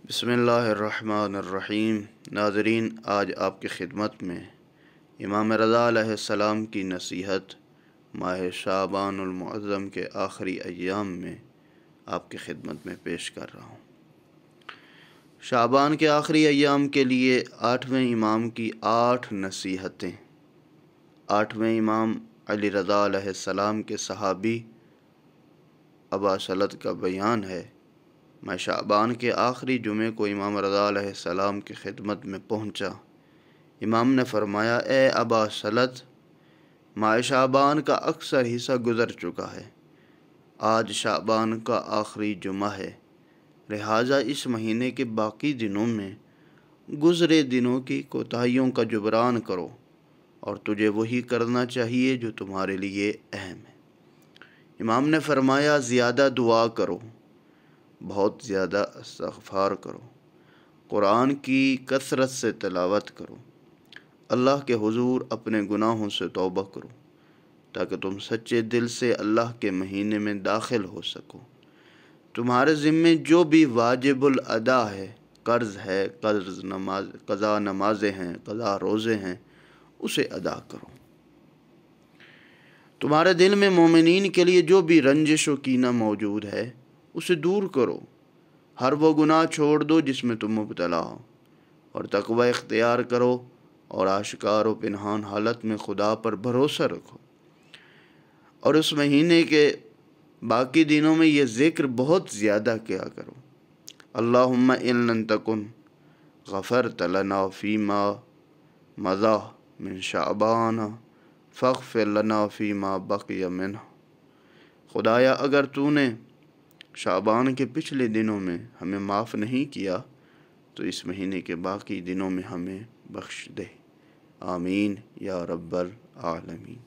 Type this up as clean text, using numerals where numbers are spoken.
بسم اللہ الرحمن الرحیم۔ ناظرین، آج آپ کی خدمت میں امام رضا علیہ السلام کی نصیحت ماہ شعبان المعظم کے آخری ایام میں آپ کی خدمت میں پیش کر رہا ہوں۔ شعبان کے آخری ایام کے لیے 8ویں امام کی 8 نصیحتیں۔ 8ویں امام علی رضا علیہ السلام کے صحابی ابا سلط کا بیان ہے۔ میں شعبان کے آخری جمعے کو امام رضا علیہ السلام کی خدمت میں پہنچا۔ امام نے فرمایا، اے ابا سلط، ماہ شعبان کا اکثر حصہ گزر چکا ہے، آج شعبان کا آخری جمعہ ہے، لہٰذا اس مہینے کے باقی دنوں میں گزرے دنوں کی کوتاہیوں کا جبران کرو اور تجھے وہی کرنا چاہیے جو تمہارے لیے اہم ہے۔ امام نے فرمایا، زیادہ دعا کرو، بہت زیادہ استغفار کرو، قرآن کی کثرت سے تلاوت کرو، اللہ کے حضور اپنے گناہوں سے توبہ کرو تاکہ تم سچے دل سے اللہ کے مہینے میں داخل ہو سکو۔ تمہارے ذمے جو بھی واجب الادا ہے، قرض ہے، قضا نمازیں ہیں، قضا روزے ہیں، اسے ادا کرو۔ تمہارے دل میں مومنین کے لیے جو بھی رنجش و کینہ موجود ہے اسے دور کرو۔ ہر وہ گناہ چھوڑ دو جس میں تم مبتلا ہو، اور تقوی اختیار کرو اور آشکار و پنہان حالت میں خدا پر بھروسہ رکھو۔ اور اس مہینے کے باقی دنوں میں یہ ذکر بہت زیادہ کیا کرو۔ اللہم ان لم تکن غفرت لنا فیما مضی من شعبان فاغفر لنا فیما بقی منہ۔ خدایا، اگر تو نے شعبان کے پچھلے دنوں میں ہمیں معاف نہیں کیا تو اس مہینے کے باقی دنوں میں ہمیں بخش دے۔ آمین یا رب العالمین۔